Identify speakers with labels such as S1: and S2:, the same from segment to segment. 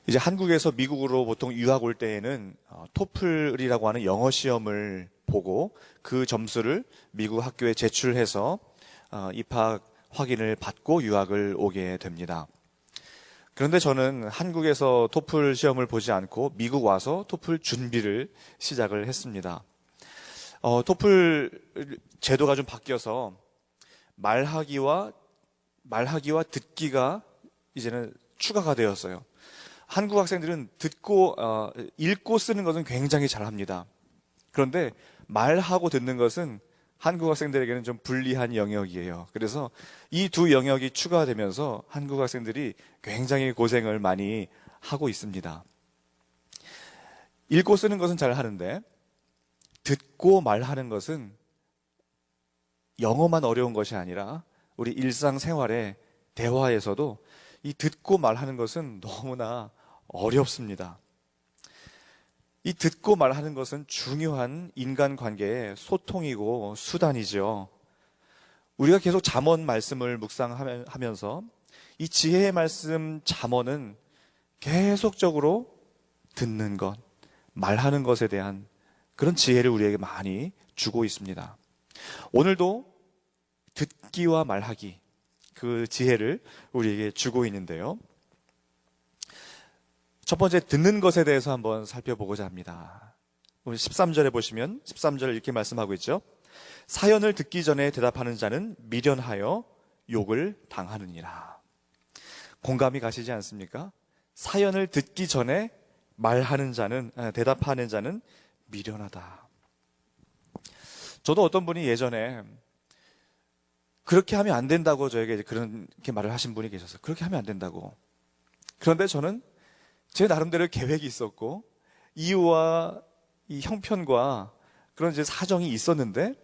S1: 이제 한국에서 미국으로 보통 유학 올 때에는 토플이라고 하는 영어 시험을 보고 그 점수를 미국 학교에 제출해서 입학 확인을 받고 유학을 오게 됩니다. 그런데 저는 한국에서 토플 시험을 보지 않고 미국 와서 토플 준비를 시작을 했습니다. 토플 제도가 좀 바뀌어서 말하기와 듣기가 이제는 추가가 되었어요. 한국 학생들은 읽고 쓰는 것은 굉장히 잘합니다. 그런데 말하고 듣는 것은 한국 학생들에게는 좀 불리한 영역이에요. 그래서 이 두 영역이 추가되면서 한국 학생들이 굉장히 고생을 많이 하고 있습니다. 읽고 쓰는 것은 잘 하는데 듣고 말하는 것은 영어만 어려운 것이 아니라 우리 일상생활의 대화에서도 이 듣고 말하는 것은 너무나 어렵습니다. 이 듣고 말하는 것은 중요한 인간관계의 소통이고 수단이죠. 우리가 계속 잠언 말씀을 묵상하면서 이 지혜의 말씀 잠언은 계속적으로 듣는 것, 말하는 것에 대한 그런 지혜를 우리에게 많이 주고 있습니다. 오늘도 듣기와 말하기, 그 지혜를 우리에게 주고 있는데요. 첫 번째, 듣는 것에 대해서 한번 살펴보고자 합니다. 오늘 13절에 보시면 13절 이렇게 말씀하고 있죠. 사연을 듣기 전에 대답하는 자는 미련하여 욕을 당하느니라. 공감이 가시지 않습니까? 사연을 듣기 전에 대답하는 자는 미련하다. 저도 어떤 분이 예전에 그렇게 하면 안 된다고 저에게 그렇게 말을 하신 분이 계셨어요. 그렇게 하면 안 된다고. 그런데 저는 제 나름대로 계획이 있었고 이유와 이 형편과 그런 이제 사정이 있었는데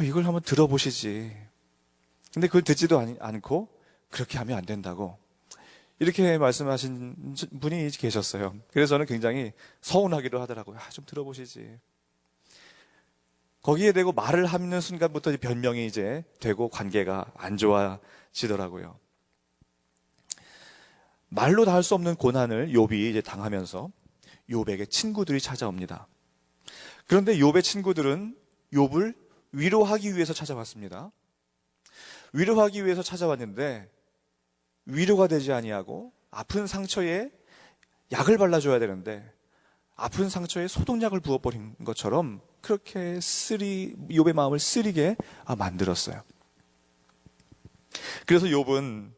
S1: 이걸 한번 들어보시지. 근데 그걸 듣지도 않고 그렇게 하면 안 된다고 이렇게 말씀하신 분이 계셨어요. 그래서 저는 굉장히 서운하기도 하더라고요. 좀 들어보시지. 거기에 대고 말을 하는 순간부터 변명이 이제 되고 관계가 안 좋아지더라고요. 말로 다 할 수 없는 고난을 욥이 이제 당하면서 욥에게 친구들이 찾아옵니다. 그런데 욥의 친구들은 욥을 위로하기 위해서 찾아왔습니다. 위로하기 위해서 찾아왔는데 위로가 되지 아니하고 아픈 상처에 약을 발라줘야 되는데 아픈 상처에 소독약을 부어버린 것처럼 그렇게 욥의 마음을 쓰리게 만들었어요. 그래서 욥은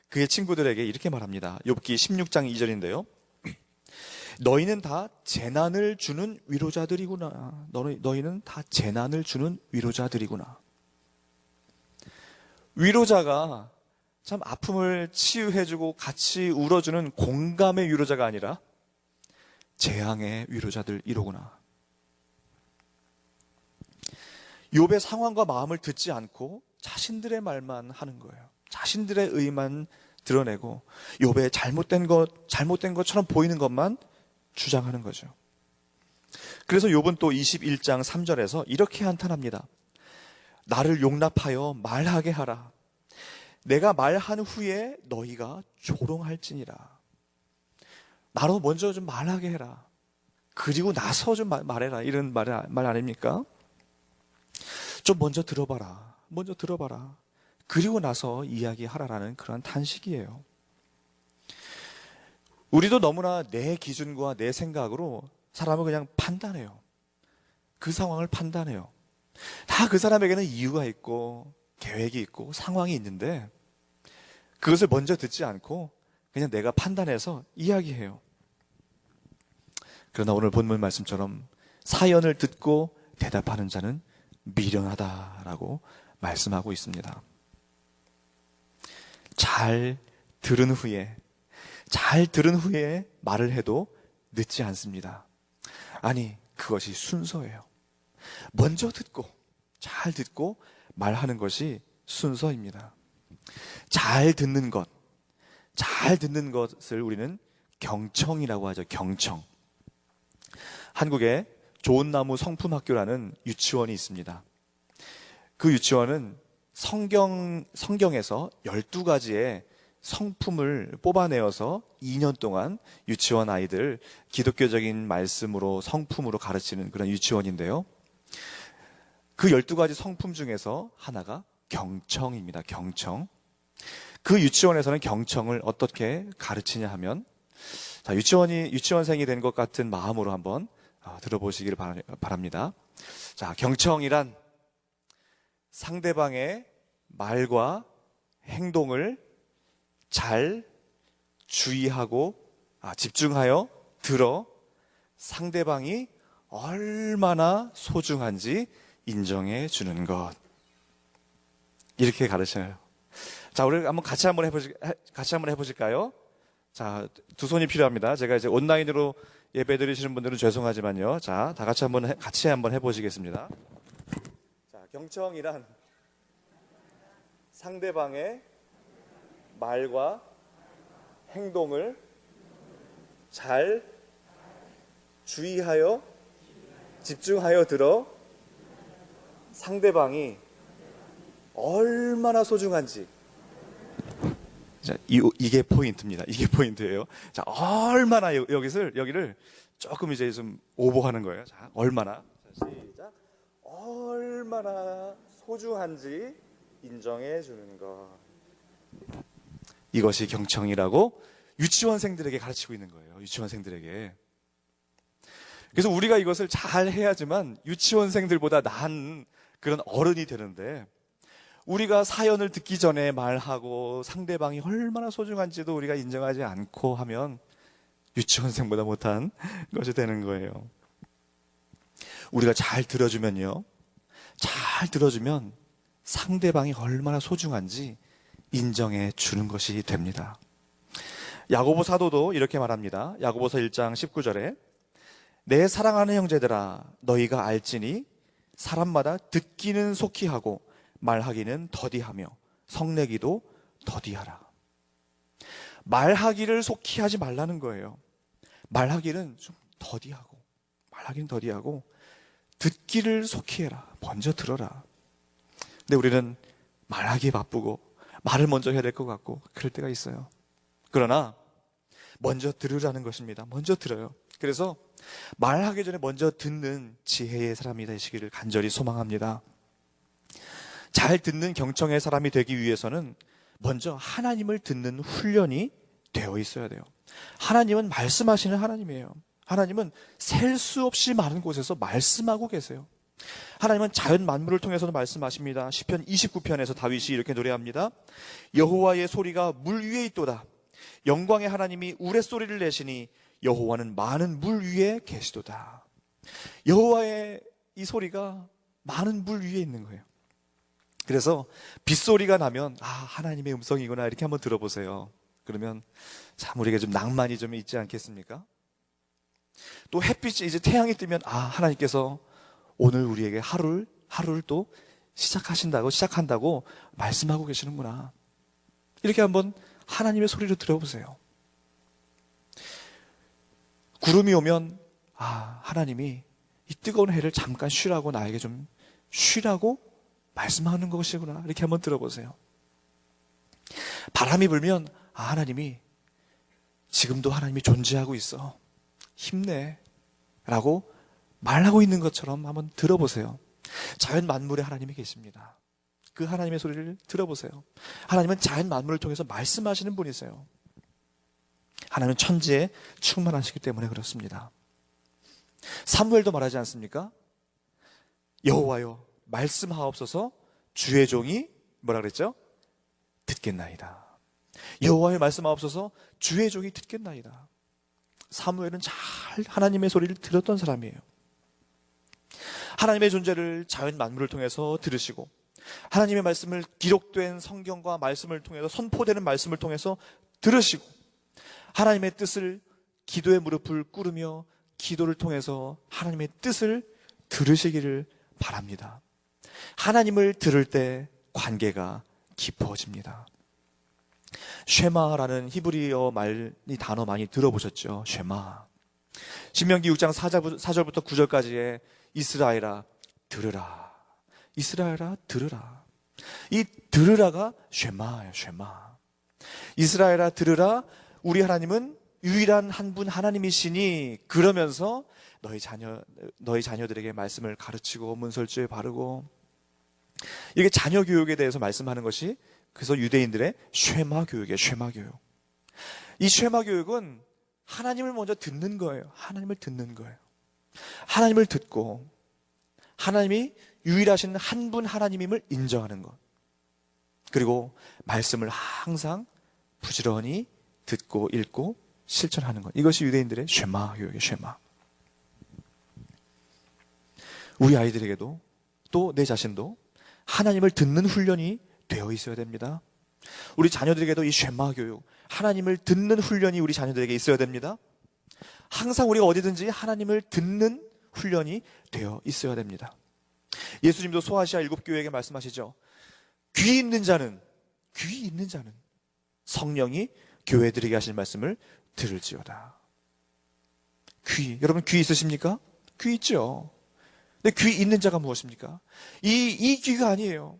S1: 그의 친구들에게 이렇게 말합니다. 욥기 16장 2절인데요. 너희는 다 재난을 주는 위로자들이구나. 너희는 다 재난을 주는 위로자들이구나. 위로자가 참 아픔을 치유해주고 같이 울어주는 공감의 위로자가 아니라 재앙의 위로자들이로구나. 욥의 상황과 마음을 듣지 않고 자신들의 말만 하는 거예요. 자신들의 의만 드러내고 욥의 잘못된 것처럼 보이는 것만 주장하는 거죠. 그래서 욥은 또 21장 3절에서 이렇게 한탄합니다. 나를 용납하여 말하게 하라. 내가 말한 후에 너희가 조롱할지니라. 나로 먼저 좀 말하게 해라. 그리고 나서 좀 말해라. 이런 말 아닙니까? 좀 먼저 들어봐라. 그리고 나서 이야기하라라는 그런 탄식이에요. 우리도 너무나 내 기준과 내 생각으로 사람을 그냥 판단해요. 그 상황을 판단해요. 다 그 사람에게는 이유가 있고 계획이 있고 상황이 있는데 그것을 먼저 듣지 않고 그냥 내가 판단해서 이야기해요. 그러나 오늘 본문 말씀처럼 사연을 듣고 대답하는 자는 미련하다라고 말씀하고 있습니다. 잘 들은 후에 말을 해도 늦지 않습니다. 아니, 그것이 순서예요. 먼저 잘 듣고 말하는 것이 순서입니다. 잘 듣는 것을 우리는 경청이라고 하죠. 경청. 한국에 좋은나무 성품학교라는 유치원이 있습니다. 그 유치원은 성경에서 12가지의 성품을 뽑아내어서 2년 동안 유치원 아이들 기독교적인 말씀으로 성품으로 가르치는 그런 유치원인데요. 그 12가지 성품 중에서 하나가 경청입니다. 경청. 그 유치원에서는 경청을 어떻게 가르치냐 하면, 자, 유치원생이 된 것 같은 마음으로 한번 들어보시길 바랍니다. 자, 경청이란 상대방의 말과 행동을 잘 주의하고 집중하여 들어 상대방이 얼마나 소중한지 인정해 주는 것. 이렇게 가르쳐요. 자, 우리 한번 같이 한번 해보실까요? 자, 두 손이 필요합니다. 제가 이제 온라인으로 예배 드리시는 분들은 죄송하지만요. 자, 다 같이 한번 해보시겠습니다. 자, 경청이란 상대방의 말과 행동을 잘 주의하여 집중하여 들어 상대방이 얼마나 소중한지. 자, 이게 포인트입니다. 이게 포인트예요. 자, 얼마나 여기를 조금 이제 좀 오버하는 거예요. 자, 얼마나. 자, 시작. 얼마나 소중한지 인정해 주는 것. 이것이 경청이라고 유치원생들에게 가르치고 있는 거예요. 유치원생들에게. 그래서 우리가 이것을 잘 해야지만 유치원생들보다 나은 그런 어른이 되는데, 우리가 사연을 듣기 전에 말하고 상대방이 얼마나 소중한지도 우리가 인정하지 않고 하면 유치원생보다 못한 것이 되는 거예요. 우리가 잘 들어주면요, 잘 들어주면 상대방이 얼마나 소중한지 인정해 주는 것이 됩니다. 야고보 사도도 이렇게 말합니다. 야고보서 1장 19절에 내 사랑하는 형제들아, 너희가 알지니 사람마다 듣기는 속히 하고 말하기는 더디하며 성내기도 더디하라. 말하기를 속히 하지 말라는 거예요. 말하기는 좀 더디하고, 말하기는 더디하고 듣기를 속히 해라. 먼저 들어라. 근데 우리는 말하기에 바쁘고 말을 먼저 해야 될 것 같고 그럴 때가 있어요. 그러나 먼저 들으라는 것입니다. 먼저 들어요. 그래서 말하기 전에 먼저 듣는 지혜의 사람이 되시기를 간절히 소망합니다. 잘 듣는 경청의 사람이 되기 위해서는 먼저 하나님을 듣는 훈련이 되어 있어야 돼요. 하나님은 말씀하시는 하나님이에요. 하나님은 셀 수 없이 많은 곳에서 말씀하고 계세요. 하나님은 자연 만물을 통해서도 말씀하십니다. 시편 29편에서 다윗이 이렇게 노래합니다. 여호와의 소리가 물 위에 있도다. 영광의 하나님이 우레소리를 내시니 여호와는 많은 물 위에 계시도다. 여호와의 이 소리가 많은 물 위에 있는 거예요. 그래서 빗소리가 나면 하나님의 음성이구나 이렇게 한번 들어보세요. 그러면 참 우리에게 좀 낭만이 좀 있지 않겠습니까? 또 햇빛이 이제 태양이 뜨면 하나님께서 오늘 우리에게 하루를 또 시작한다고 말씀하고 계시는구나. 이렇게 한번 하나님의 소리를 들어보세요. 구름이 오면 하나님이 이 뜨거운 해를 잠깐 쉬라고, 나에게 좀 쉬라고 말씀하는 것이구나. 이렇게 한번 들어보세요. 바람이 불면 하나님이 지금도 하나님이 존재하고 있어. 힘내. 라고 말하고 있는 것처럼 한번 들어보세요. 자연 만물에 하나님이 계십니다. 그 하나님의 소리를 들어보세요. 하나님은 자연 만물을 통해서 말씀하시는 분이세요. 하나님은 천지에 충만하시기 때문에 그렇습니다. 사무엘도 말하지 않습니까? 여호와여 말씀하옵소서, 주의 종이 뭐라 그랬죠? 듣겠나이다. 여호와의 말씀하옵소서, 주의 종이 듣겠나이다. 사무엘은 잘 하나님의 소리를 들었던 사람이에요. 하나님의 존재를 자연 만물을 통해서 들으시고, 하나님의 말씀을 기록된 성경과 말씀을 통해서, 선포되는 말씀을 통해서 들으시고, 하나님의 뜻을 기도의 무릎을 꿇으며 기도를 통해서 하나님의 뜻을 들으시기를 바랍니다. 하나님을 들을 때 관계가 깊어집니다. 쉐마라는 히브리어 이 단어 많이 들어보셨죠? 쉐마. 신명기 6장 4절부터 9절까지의 이스라엘아 들으라. 이스라엘아 들으라. 이 들으라가 쉐마예요. 쉐마. 이스라엘아 들으라, 우리 하나님은 유일한 한 분 하나님이시니, 그러면서 너희 자녀들에게 말씀을 가르치고 문설주에 바르고, 이게 자녀 교육에 대해서 말씀하는 것이 그래서 유대인들의 쉐마 교육이에요. 쉐마 교육. 이 쉐마 교육은 하나님을 먼저 듣는 거예요. 하나님을 듣는 거예요. 하나님을 듣고 하나님이 유일하신 한 분 하나님임을 인정하는 것. 그리고 말씀을 항상 부지런히 듣고 읽고 실천하는 것. 이것이 유대인들의 쉐마 교육이에요. 쉐마. 우리 아이들에게도 또 내 자신도 하나님을 듣는 훈련이 되어 있어야 됩니다. 우리 자녀들에게도 이 쉐마 교육, 하나님을 듣는 훈련이 우리 자녀들에게 있어야 됩니다. 항상 우리가 어디든지 하나님을 듣는 훈련이 되어 있어야 됩니다. 예수님도 소아시아 7교회에게 말씀하시죠. 귀 있는 자는 성령이 교회들에게 하실 말씀을 들을지어다. 여러분 귀 있으십니까? 귀 있죠. 근데 귀 있는 자가 무엇입니까? 이 귀가 아니에요.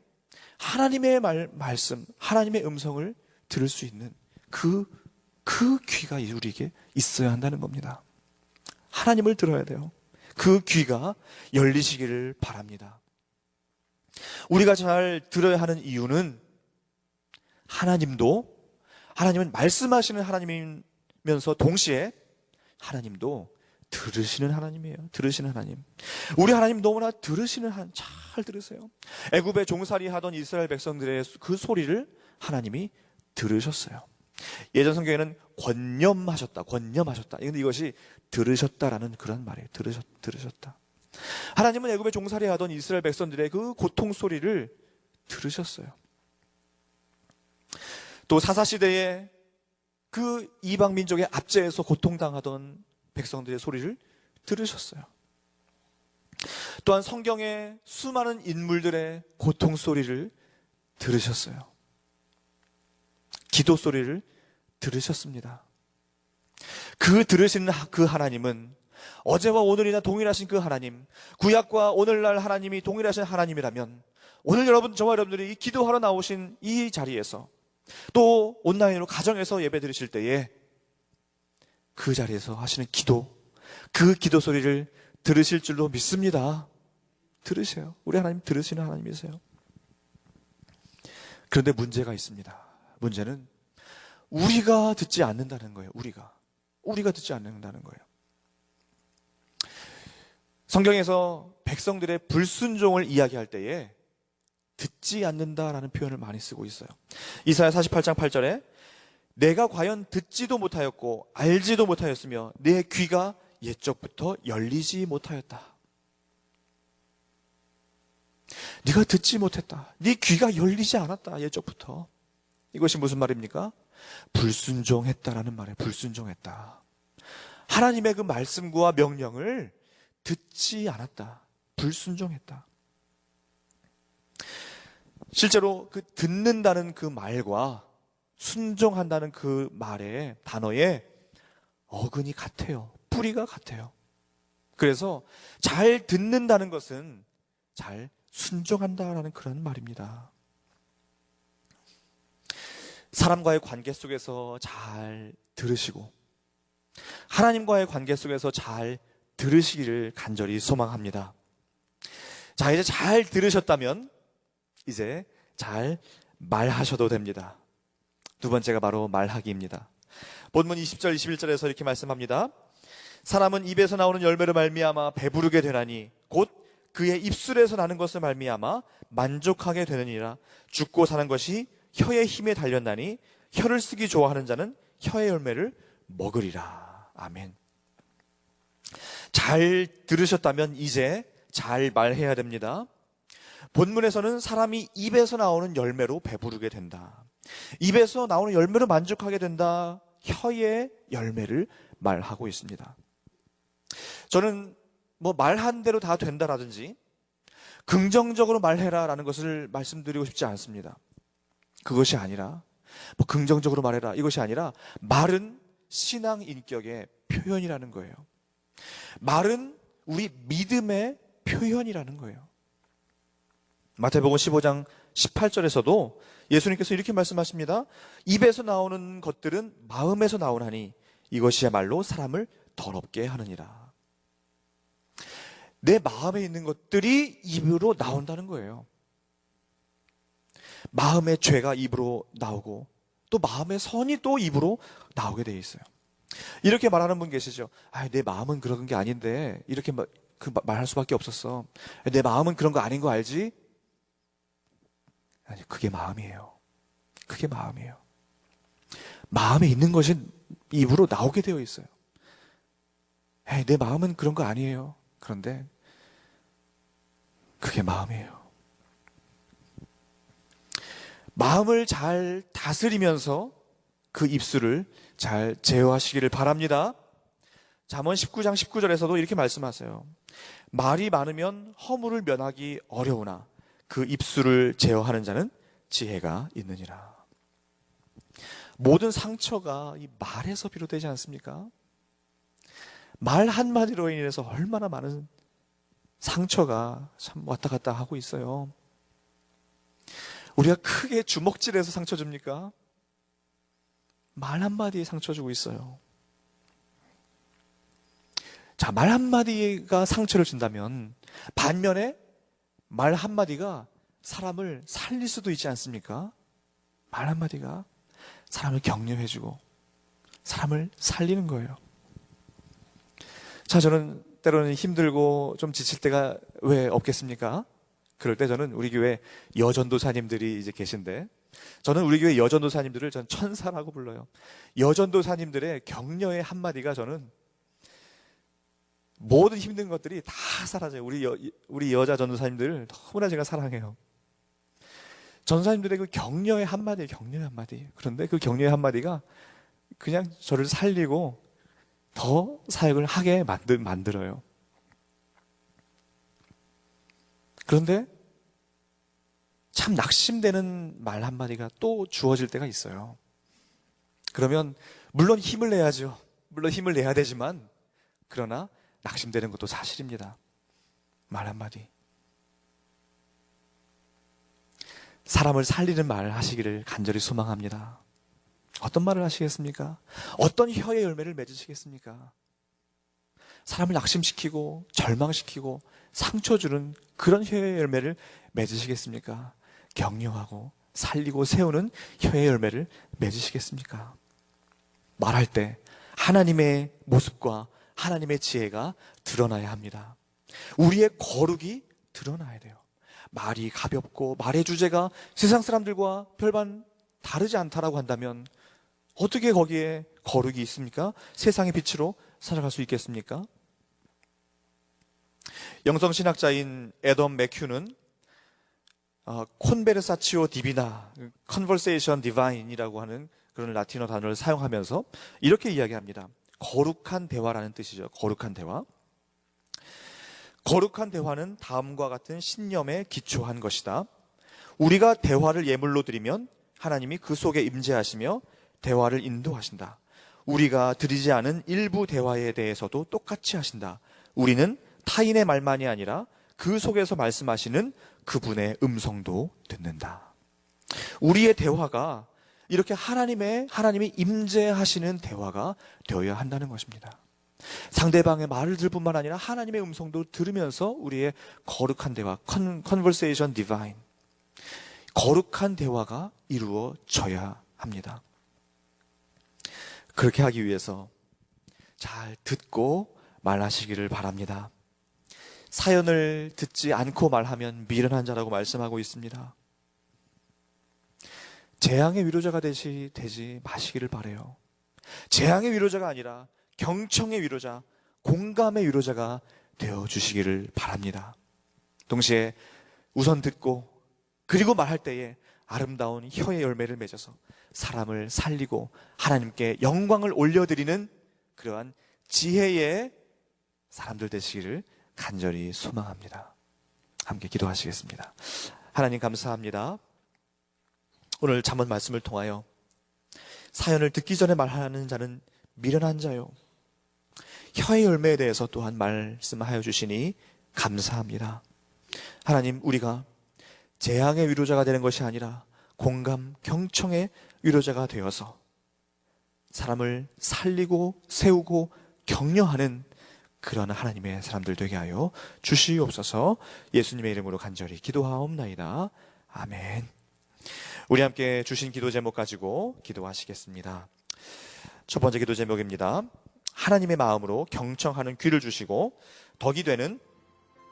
S1: 하나님의 말씀, 하나님의 음성을 들을 수 있는 그 귀가 우리에게 있어야 한다는 겁니다. 하나님을 들어야 돼요. 그 귀가 열리시기를 바랍니다. 우리가 잘 들어야 하는 이유는 하나님은 말씀하시는 하나님이면서 동시에 하나님도 들으시는 하나님이에요. 들으시는 하나님. 우리 하나님 너무나 잘 들으세요. 애굽에 종살이 하던 이스라엘 백성들의 그 소리를 하나님이 들으셨어요. 예전 성경에는 권념하셨다. 근데 이것이 들으셨다라는 그런 말이에요. 들으셨다. 하나님은 애굽에 종살이 하던 이스라엘 백성들의 그 고통 소리를 들으셨어요. 또 사사시대에 그 이방 민족의 압제에서 고통당하던 백성들의 소리를 들으셨어요. 또한 성경의 수많은 인물들의 고통 소리를 들으셨어요. 기도 소리를 들으셨습니다. 그 들으시는 그 하나님은 어제와 오늘이나 동일하신 그 하나님, 구약과 오늘날 하나님이 동일하신 하나님이라면 오늘 저와 여러분들이 이 기도하러 나오신 이 자리에서 또 온라인으로 가정에서 예배 드리실 때에 그 자리에서 하시는 그 기도 소리를 들으실 줄로 믿습니다. 들으세요. 우리 하나님 들으시는 하나님이세요. 그런데 문제가 있습니다. 문제는 우리가 듣지 않는다는 거예요. 우리가 듣지 않는다는 거예요. 성경에서 백성들의 불순종을 이야기할 때에 듣지 않는다라는 표현을 많이 쓰고 있어요. 이사야 48장 8절에 내가 과연 듣지도 못하였고 알지도 못하였으며 내 귀가 옛적부터 열리지 못하였다. 네가 듣지 못했다. 네 귀가 열리지 않았다. 옛적부터. 이것이 무슨 말입니까? 불순종했다라는 말이에요. 불순종했다. 하나님의 그 말씀과 명령을 듣지 않았다. 불순종했다. 실제로 그 듣는다는 그 말과 순종한다는 그 말의 단어에 어근이 같아요. 뿌리가 같아요. 그래서 잘 듣는다는 것은 잘 순종한다라는 그런 말입니다. 사람과의 관계 속에서 잘 들으시고 하나님과의 관계 속에서 잘 들으시기를 간절히 소망합니다. 자, 이제 잘 들으셨다면 이제 잘 말하셔도 됩니다. 두 번째가 바로 말하기입니다. 본문 20절 21절에서 이렇게 말씀합니다. 사람은 입에서 나오는 열매로 말미암아 배부르게 되나니 곧 그의 입술에서 나는 것을 말미암아 만족하게 되느니라. 죽고 사는 것이 혀의 힘에 달렸나니 혀를 쓰기 좋아하는 자는 혀의 열매를 먹으리라. 아멘. 잘 들으셨다면 이제 잘 말해야 됩니다. 본문에서는 사람이 입에서 나오는 열매로 배부르게 된다. 입에서 나오는 열매로 만족하게 된다. 혀의 열매를 말하고 있습니다. 저는 말한 대로 다 된다라든지 긍정적으로 말해라라는 것을 말씀드리고 싶지 않습니다. 그것이 아니라 긍정적으로 말해라 이것이 아니라 말은 신앙 인격의 표현이라는 거예요. 말은 우리 믿음의 표현이라는 거예요. 마태복음 15장 18절에서도 예수님께서 이렇게 말씀하십니다. 입에서 나오는 것들은 마음에서 나오나니 이것이야말로 사람을 더럽게 하느니라. 내 마음에 있는 것들이 입으로 나온다는 거예요. 마음의 죄가 입으로 나오고 또 마음의 선이 또 입으로 나오게 되어 있어요. 이렇게 말하는 분 계시죠. 내 마음은 그런 게 아닌데 이렇게 말할 수밖에 없었어. 내 마음은 그런 거 아닌 거 알지? 아니, 그게 마음이에요. 그게 마음이에요. 마음에 있는 것이 입으로 나오게 되어 있어요. 내 마음은 그런 거 아니에요. 그런데 그게 마음이에요. 마음을 잘 다스리면서 그 입술을 잘 제어하시기를 바랍니다. 잠언 19장 19절에서도 이렇게 말씀하세요. 말이 많으면 허물을 면하기 어려우나 그 입술을 제어하는 자는 지혜가 있느니라. 모든 상처가 이 말에서 비롯되지 않습니까? 말 한마디로 인해서 얼마나 많은 상처가 참 왔다 갔다 하고 있어요. 우리가 크게 주먹질해서 상처 줍니까? 말 한마디에 상처 주고 있어요. 자, 말 한마디가 상처를 준다면 반면에 말 한마디가 사람을 살릴 수도 있지 않습니까? 말 한마디가 사람을 격려해주고 사람을 살리는 거예요. 자, 저는 때로는 힘들고 좀 지칠 때가 왜 없겠습니까? 그럴 때 저는 우리 교회 여전도사님들이 이제 계신데, 저는 우리 교회 여전도사님들을 전 천사라고 불러요. 여전도사님들의 격려의 한마디가 저는 모든 힘든 것들이 다 사라져요. 우리 여자 전도사님들을 너무나 제가 사랑해요. 전도사님들의 그 격려의 한마디예요. 격려의 한마디. 그런데 그 격려의 한마디가 그냥 저를 살리고 더 사역을 하게 만들어요. 그런데 참 낙심되는 말 한마디가 또 주어질 때가 있어요. 그러면 물론 힘을 내야죠. 물론 힘을 내야 되지만 그러나 낙심되는 것도 사실입니다. 말 한마디. 사람을 살리는 말을 하시기를 간절히 소망합니다. 어떤 말을 하시겠습니까? 어떤 혀의 열매를 맺으시겠습니까? 사람을 낙심시키고 절망시키고 상처 주는 그런 혀의 열매를 맺으시겠습니까? 격려하고 살리고 세우는 혀의 열매를 맺으시겠습니까? 말할 때 하나님의 모습과 하나님의 지혜가 드러나야 합니다. 우리의 거룩이 드러나야 돼요. 말이 가볍고 말의 주제가 세상 사람들과 별반 다르지 않다라고 한다면 어떻게 거기에 거룩이 있습니까? 세상의 빛으로 살아갈 수 있겠습니까? 영성신학자인 애덤 맥큐는 콘베르사치오 디비나, 컨버세이션 디바인이라고 하는 그런 라틴어 단어를 사용하면서 이렇게 이야기합니다. 거룩한 대화라는 뜻이죠. 거룩한 대화. 거룩한 대화는 다음과 같은 신념에 기초한 것이다. 우리가 대화를 예물로 드리면 하나님이 그 속에 임재하시며 대화를 인도하신다. 우리가 드리지 않은 일부 대화에 대해서도 똑같이 하신다. 우리는 타인의 말만이 아니라 그 속에서 말씀하시는 그분의 음성도 듣는다. 우리의 대화가 이렇게 하나님이 임재하시는 대화가 되어야 한다는 것입니다. 상대방의 말을 들을 뿐만 아니라 하나님의 음성도 들으면서 우리의 거룩한 대화, conversation divine, 거룩한 대화가 이루어져야 합니다. 그렇게 하기 위해서 잘 듣고 말하시기를 바랍니다. 사연을 듣지 않고 말하면 미련한 자라고 말씀하고 있습니다. 재앙의 위로자가 되지 마시기를 바라요. 재앙의 위로자가 아니라 경청의 위로자, 공감의 위로자가 되어주시기를 바랍니다. 동시에 우선 듣고 그리고 말할 때에 아름다운 혀의 열매를 맺어서 사람을 살리고 하나님께 영광을 올려드리는 그러한 지혜의 사람들 되시기를 간절히 소망합니다. 함께 기도하시겠습니다. 하나님 감사합니다. 오늘 잠언 말씀을 통하여 사연을 듣기 전에 말하는 자는 미련한 자요, 혀의 열매에 대해서 또한 말씀하여 주시니 감사합니다. 하나님, 우리가 재앙의 위로자가 되는 것이 아니라 공감, 경청의 위로자가 되어서 사람을 살리고 세우고 격려하는 그런 하나님의 사람들 되게 하여 주시옵소서. 예수님의 이름으로 간절히 기도하옵나이다. 아멘. 우리 함께 주신 기도 제목 가지고 기도하시겠습니다. 첫 번째 기도 제목입니다. 하나님의 마음으로 경청하는 귀를 주시고 덕이 되는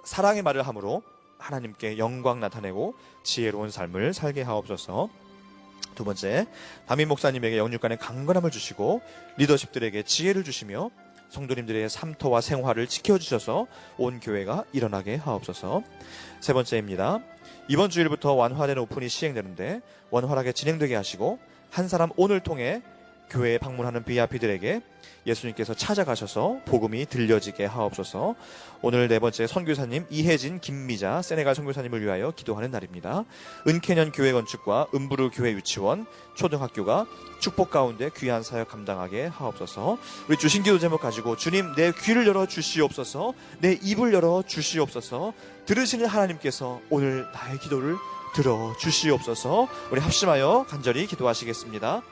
S1: 사랑의 말을 함으로 하나님께 영광 나타내고 지혜로운 삶을 살게 하옵소서. 두 번째, 담임 목사님에게 영육간의 강건함을 주시고 리더십들에게 지혜를 주시며 성도님들의 삶터와 생활을 지켜주셔서 온 교회가 일어나게 하옵소서. 세 번째입니다. 이번 주일부터 완화된 오픈이 시행되는데 원활하게 진행되게 하시고 한 사람 오늘 통해 교회에 방문하는 VIP들에게 예수님께서 찾아가셔서 복음이 들려지게 하옵소서. 오늘 네 번째 선교사님 이혜진, 김미자, 세네갈 선교사님을 위하여 기도하는 날입니다. 은캐년 교회 건축과 은부르 교회 유치원, 초등학교가 축복 가운데 귀한 사역 감당하게 하옵소서. 우리 주신 기도 제목 가지고 주님 내 귀를 열어 주시옵소서, 내 입을 열어 주시옵소서. 들으시는 하나님께서 오늘 나의 기도를 들어 주시옵소서. 우리 합심하여 간절히 기도하시겠습니다.